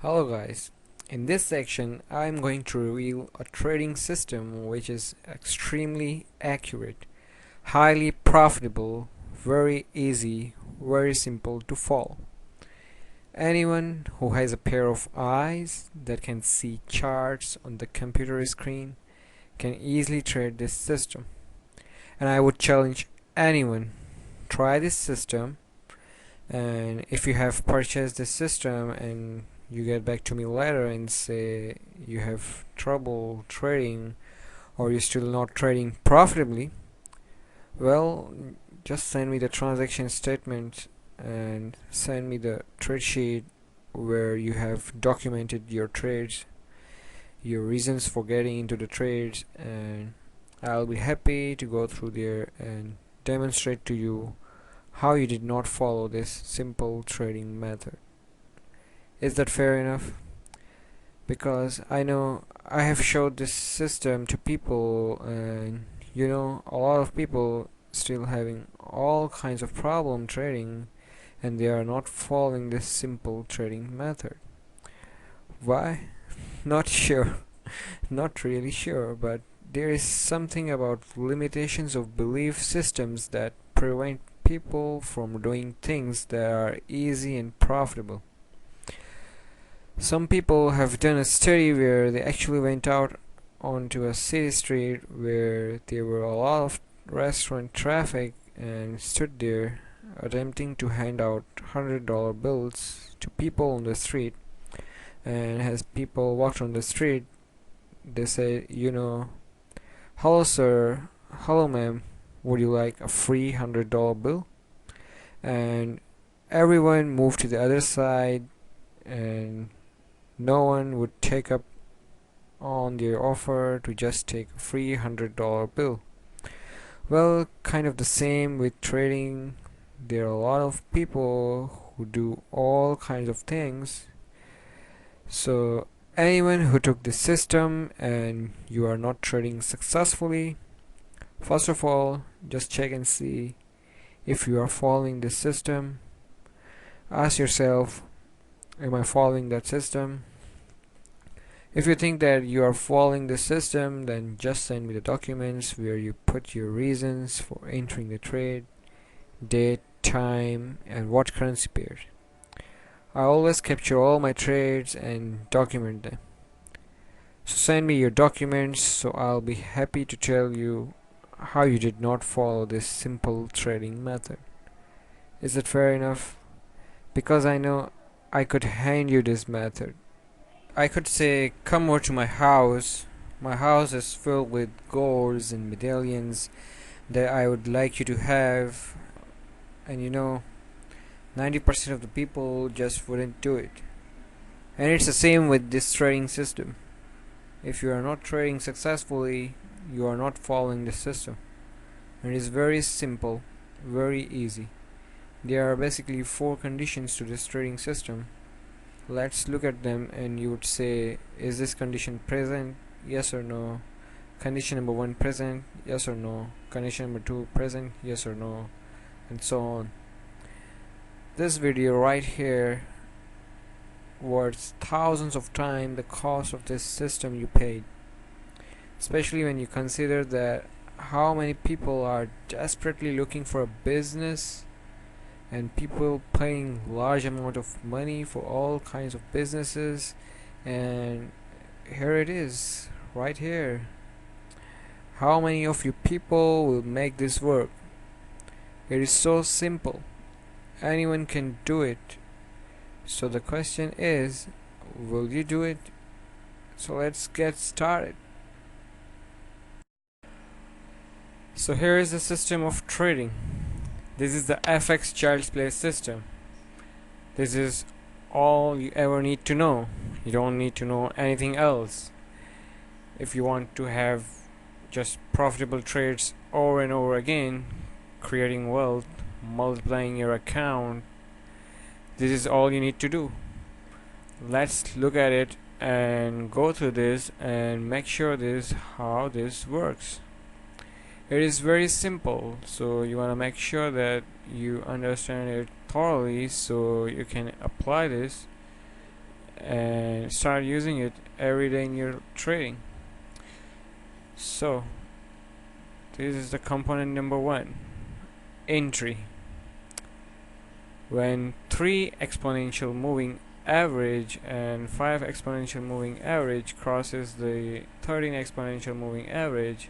Hello guys, in this section I'm going to reveal a trading system which is extremely accurate, highly profitable, very easy, very simple to follow. Anyone who has a pair of eyes that can see charts on the computer screen can easily trade this system. And I would challenge anyone, try this system, and if you have purchased this system and you get back to me later and say you have trouble trading or you're still not trading profitably, well, just send me the transaction statement and send me the trade sheet where you have documented your trades, your reasons for getting into the trades, and I'll be happy to go through there and demonstrate to you how you did not follow this simple trading method. Is that fair enough? Because I know I have showed this system to people, and a lot of people still having all kinds of problem trading and they are not following this simple trading method. Why? Not sure. Not really sure, but there is something about limitations of belief systems that prevent people from doing things that are easy and profitable. Some people have done a study where they actually went out onto a city street where there were a lot of restaurant traffic and stood there attempting to hand out $100 bills to people on the street. And as people walked on the street, they said, "Hello, sir. Hello, ma'am. Would you like a free $100 bill?" And everyone moved to the other side, and no one would take up on their offer to just take a free $100 bill. Well, kind of the same with trading. There are a lot of people who do all kinds of things. So anyone who took this system and you are not trading successfully, first of all, just check and see if you are following this system. Ask yourself, am I following that system? If you think that you are following the system, then just send me the documents where you put your reasons for entering the trade, date, time, and what currency pairs. I always capture all my trades and document them. So send me your documents so I'll be happy to tell you how you did not follow this simple trading method. Is that fair enough? Because I know I could hand you this method. I could say, come over to my house. My house is filled with golds and medallions that I would like you to have. And 90% of the people just wouldn't do it. And it's the same with this trading system. If you are not trading successfully, you are not following the system. And it is very simple, very easy. There are basically 4 conditions to this trading system. Let's look at them and you would say, is this condition present? Yes or no. Condition number 1 present? Yes or no. Condition number 2 present? Yes or no. And so on. This video right here worth thousands of times the cost of this system you paid, especially when you consider that how many people are desperately looking for a business and people paying large amount of money for all kinds of businesses. And here it is right here. How many of you people will make this work? It is so simple, anyone can do it. So the question is, will you do it? So let's get started. So here is the system of trading. This is the FX Child's Play system. This is all you ever need to know. You don't need to know anything else. If you want to have just profitable trades over and over again, creating wealth, multiplying your account, this is all you need to do. Let's look at it and go through this and make sure this how this works. It is very simple, so you want to make sure that you understand it thoroughly so you can apply this and start using it every day in your trading. So this is the component number one, entry. When 3 exponential moving average and 5 exponential moving average crosses the 13 exponential moving average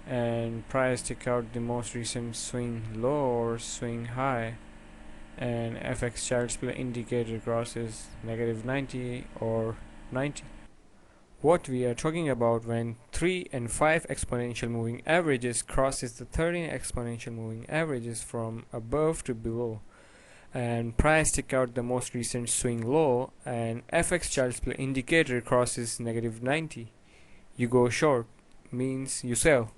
and price take out the most recent swing low or swing high, and FX chart split indicator crosses -90 or 90. What we are talking about when 3 and 5 exponential moving averages crosses the 13 exponential moving averages from above to below, and price take out the most recent swing low, and FX chart split indicator crosses -90, you go short, means you sell.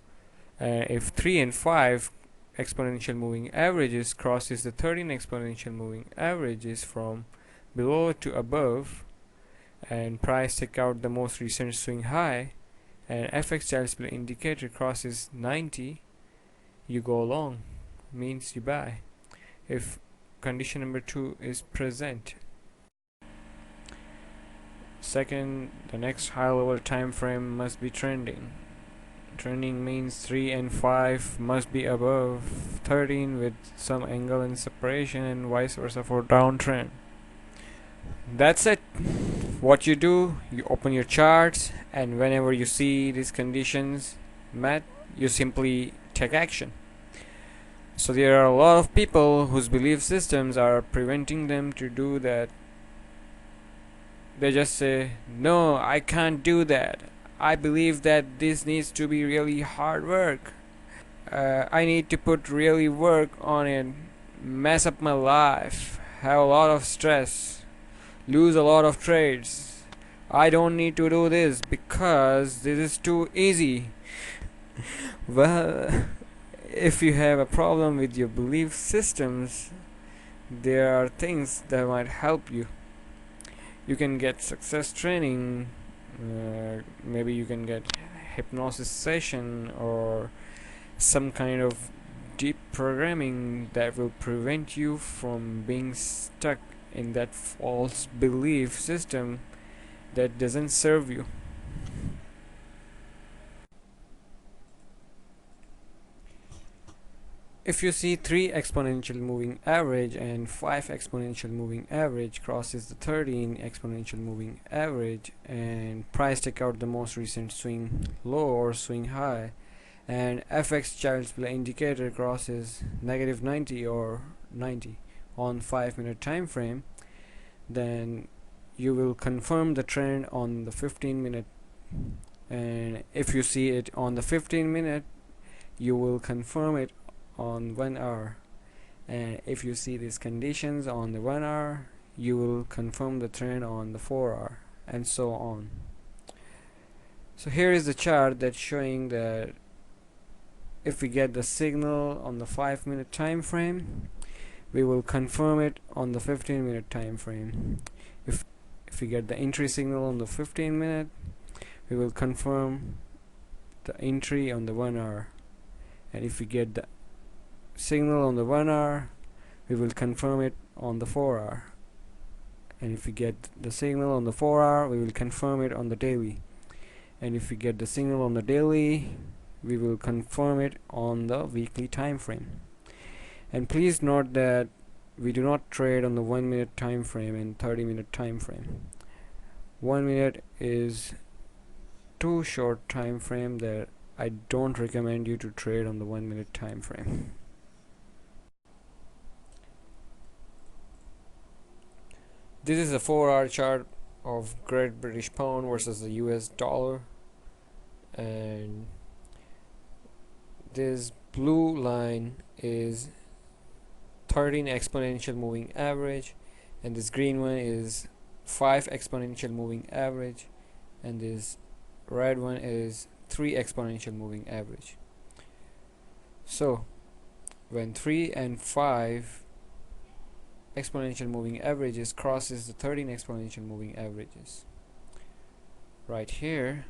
If 3 and 5 exponential moving averages crosses the 13 exponential moving averages from below to above, and price take out the most recent swing high, and FX chart split indicator crosses 90, you go long, means you buy. If condition number 2 is present. Second, the next high level time frame must be trending. Trending means 3 and 5 must be above 13 with some angle and separation, and vice versa for downtrend. That's it. What you do, you open your charts, and whenever you see these conditions met, you simply take action. So there are a lot of people whose belief systems are preventing them to do that. They just say, no, I can't do that. I believe that this needs to be really hard work. I need to put really work on it, mess up my life, have a lot of stress, lose a lot of trades. I don't need to do this because this is too easy. Well, if you have a problem with your belief systems, there are things that might help you. You can get success training, maybe you can get hypnosis session or some kind of deep programming that will prevent you from being stuck in that false belief system that doesn't serve you. If you see 3 exponential moving average and 5 exponential moving average crosses the 13 exponential moving average, and price take out the most recent swing low or swing high, and FX chart split indicator crosses -90 or 90 on 5-minute time frame, then you will confirm the trend on the 15-minute, and if you see it on the 15-minute, you will confirm it on 1 hour, and if you see these conditions on the 1 hour, you will confirm the trend on the 4 hour, and so on. So here is the chart that's showing that if we get the signal on the 5-minute time frame, we will confirm it on the 15-minute time frame. If we get the entry signal on the 15-minute, we will confirm the entry on the 1 hour, and if we get the signal on the 1 hour, we will confirm it on the 4 hour, and if we get the signal on the 4 hour, we will confirm it on the daily, and if we get the signal on the daily, we will confirm it on the weekly time frame. And please note that we do not trade on the 1-minute time frame and 30-minute time frame. 1 minute is too short time frame that I don't recommend you to trade on the 1-minute time frame. This is a 4-hour chart of Great British Pound versus the US dollar, and this blue line is 13 exponential moving average, and this green one is 5 exponential moving average, and this red one is 3 exponential moving average. So when 3 and 5 exponential moving averages crosses the 13 exponential moving averages, right here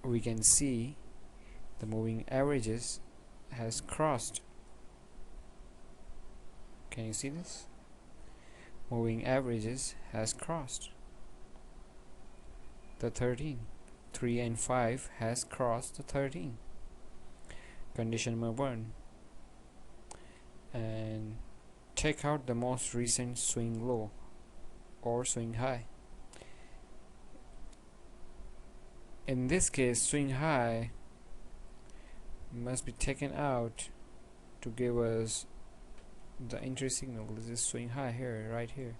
we can see the moving averages has crossed. Can you see this? moving averages has crossed the 13. 3 and 5 has crossed the 13. Condition number 1. And check out the most recent swing low or swing high. In this case, swing high must be taken out to give us the entry signal. This is swing high here, right here.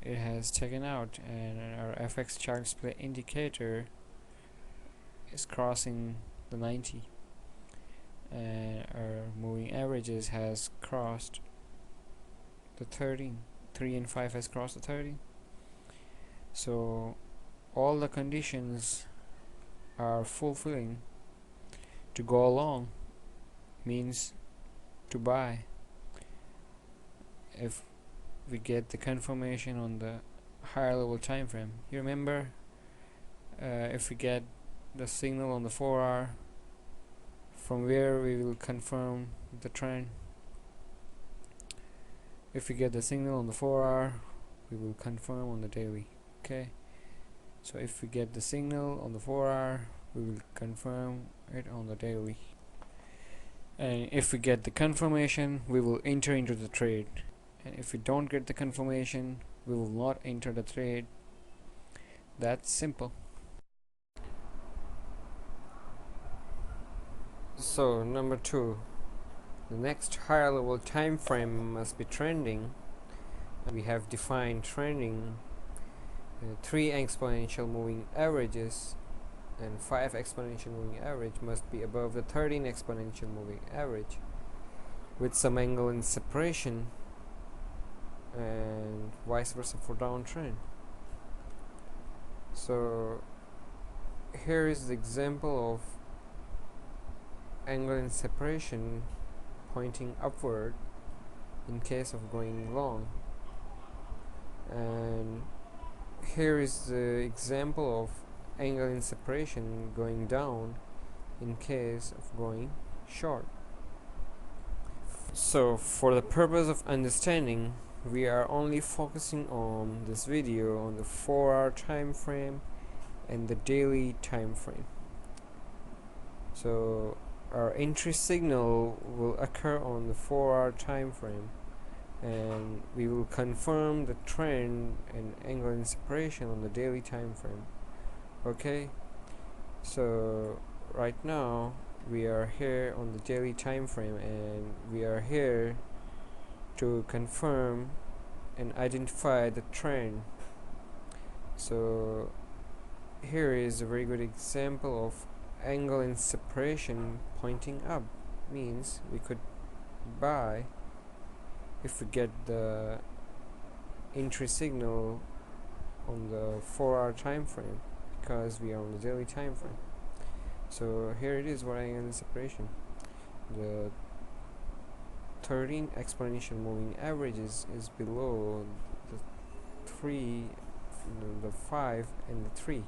It has taken out, and our FX chart display indicator is crossing the 90, and our moving averages has crossed the 13. 3 and 5 has crossed the 13. So all the conditions are fulfilling to go along, means to buy. If we get the confirmation on the higher level time frame, you remember, if we get the signal on the 4-hour, from where we will confirm the trend. If we get the signal on the 4-hour, we will confirm on the daily. Okay, so if we get the signal on the 4-hour, we will confirm it on the daily, and if we get the confirmation, we will enter into the trade. And if we don't get the confirmation, we will not enter the trade. That's simple. So number 2, the next higher level time frame must be trending. We have defined trending 3 exponential moving averages and 5 exponential moving average must be above the 13 exponential moving average with some angle in separation, and vice versa for downtrend. So here is the example of angle in separation pointing upward in case of going long, and here is the example of angle in separation going down in case of going short. So for the purpose of understanding, we are only focusing on this video on the 4-hour time frame and the daily time frame. So our entry signal will occur on the 4-hour time frame, and we will confirm the trend and angle in separation on the daily time frame. Okay, so right now we are here on the daily time frame, and we are here to confirm and identify the trend. So here is a very good example of angle in separation pointing up, means we could buy if we get the entry signal on the 4-hour time frame, because we are on the daily time frame. So here it is, what angle in separation. The 13 exponential moving averages is below the 3, the 5 and the 3.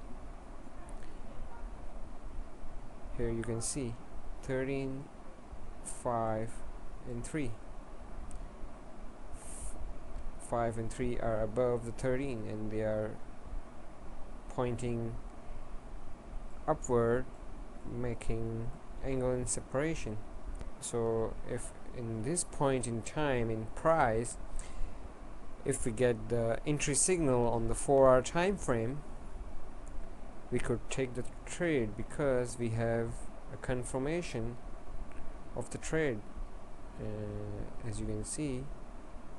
Here you can see 13, 5 and 3. 5 and 3 are above the 13, and they are pointing upward, making angle in separation. So if in this point in time in price, if we get the entry signal on the 4-hour time frame, we could take the trade because we have a confirmation of the trade. As you can see,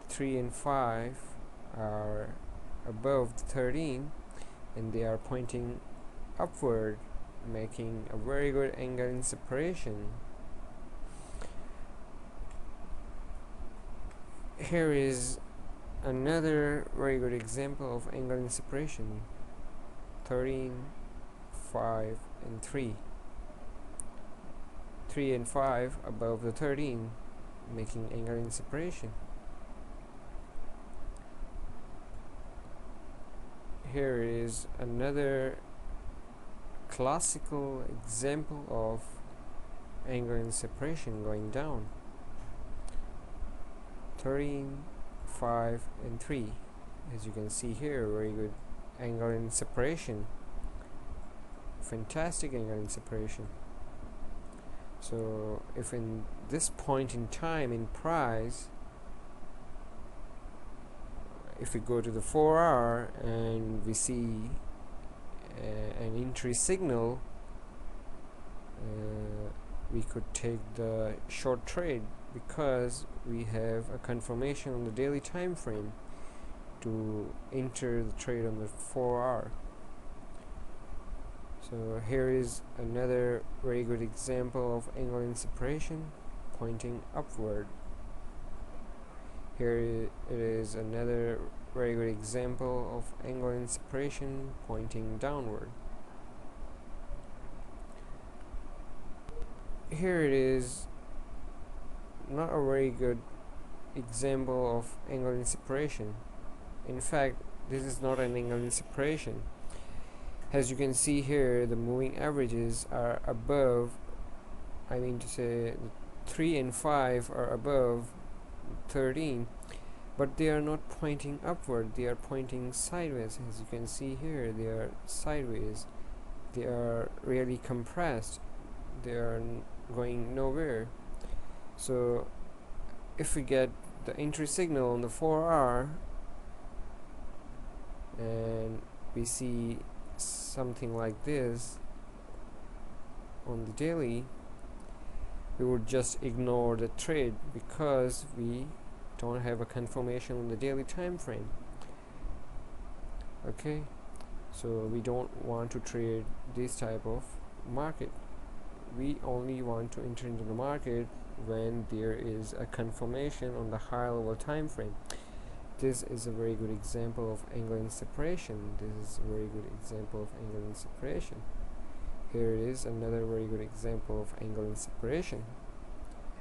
3 and 5 are above the 13, and they are pointing upward, making a very good angle in separation. Here is another very good example of angle in separation. 13, 5 and 3. 3 and 5 above the 13, making angle in separation. Here is another classical example of angle in separation going down. 13, 5 and 3. As you can see here, very good angle in separation, fantastic angle in separation. So if in this point in time in price, if we go to the 4-hour and we see an entry signal, we could take the short trade because we have a confirmation on the daily time frame to enter the trade on the 4-hour. So here is another very good example of angle in separation pointing upward. Here it is another very good example of angle in separation pointing downward. Here it is not a very good example of angle in separation. In fact, this is not an angle in separation. As you can see here, the moving averages are above, I mean to say 3 and 5 are above 13, but they are not pointing upward, they are pointing sideways. As you can see here, they are sideways, they are really compressed, they are going nowhere. So if we get the entry signal on the 4-hour and we see something like this on the daily, we would just ignore the trade because we don't have a confirmation on the daily time frame. Okay, so we don't want to trade this type of market. We only want to enter into the market when there is a confirmation on the higher level time frame. This is a very good example of angle in separation. This is a very good example of angle in separation. Here is another very good example of angle in separation.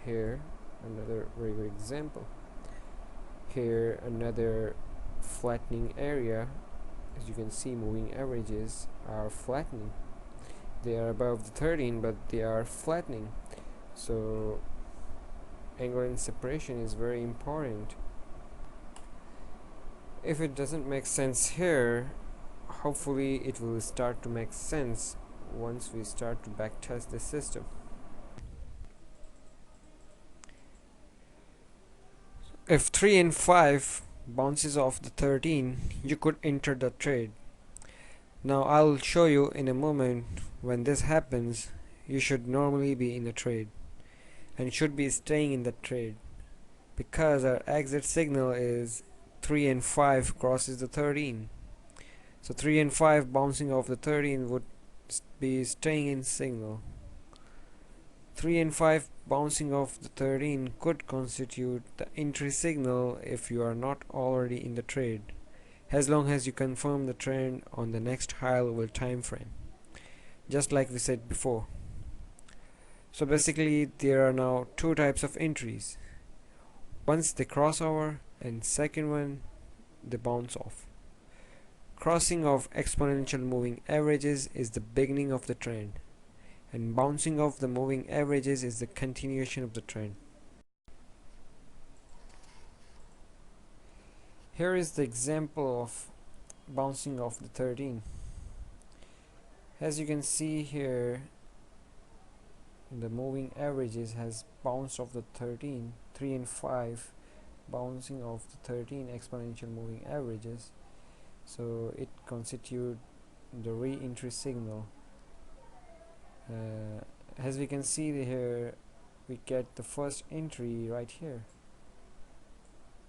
Here another very good example. Here another flattening area. As you can see, moving averages are flattening. They are above the 13, but they are flattening. So angle in separation is very important. If it doesn't make sense here, hopefully it will start to make sense once we start to backtest the system. If 3 and 5 bounces off the 13, you could enter the trade. Now I'll show you in a moment when this happens. You should normally be in the trade and should be staying in the trade because our exit signal is 3 and 5 crosses the 13. So 3 and 5 bouncing off the 13 would be staying in signal. 3 and 5 bouncing off the 13 could constitute the entry signal if you are not already in the trade, as long as you confirm the trend on the next higher level time frame, just like we said before. So basically there are now two types of entries. Once they cross over, and second one they bounce off. Crossing of exponential moving averages is the beginning of the trend, and bouncing off the moving averages is the continuation of the trend. Here is the example of bouncing off the 13. As you can see here, the moving averages has bounced off the 13, 3 and 5 bouncing off the 13 exponential moving averages, so it constitutes the re-entry signal. As we can see here, we get the first entry right here,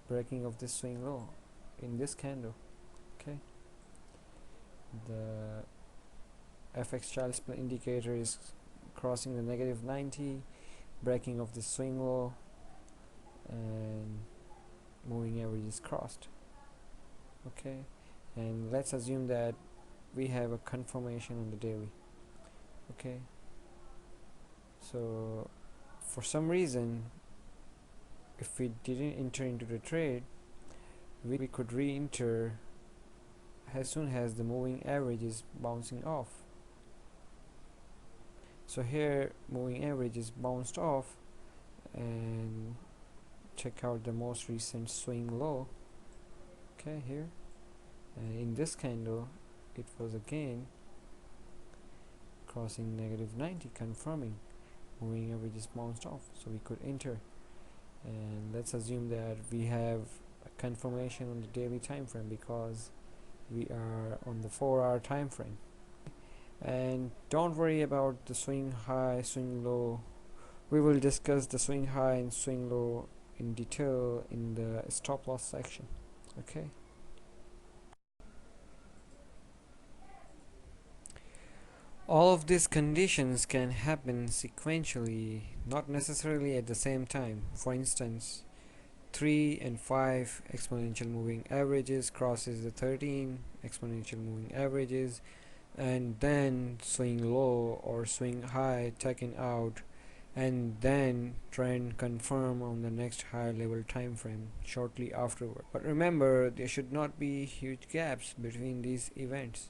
breaking of this swing low in this candle. Okay, the FX child split indicator is crossing the negative 90, breaking of the swing low, and moving average is crossed. Okay, and let's assume that we have a confirmation on the daily. Okay, so for some reason, if we didn't enter into the trade, we could re-enter as soon as the moving average is bouncing off. So here moving average is bounced off, and check out the most recent swing low. Okay, here, and in this candle it was again crossing -90, confirming moving averages bounced off, so we could enter. And let's assume that we have a confirmation on the daily time frame because we are on the 4-hour time frame. And don't worry about the swing high, swing low. We will discuss the swing high and swing low in detail in the stop loss section. Okay. All of these conditions can happen sequentially, not necessarily at the same time. For instance, 3 and 5 exponential moving averages crosses the 13 exponential moving averages, and then swing low or swing high taken out, and then trend confirm on the next higher level time frame shortly afterward. But remember, there should not be huge gaps between these events.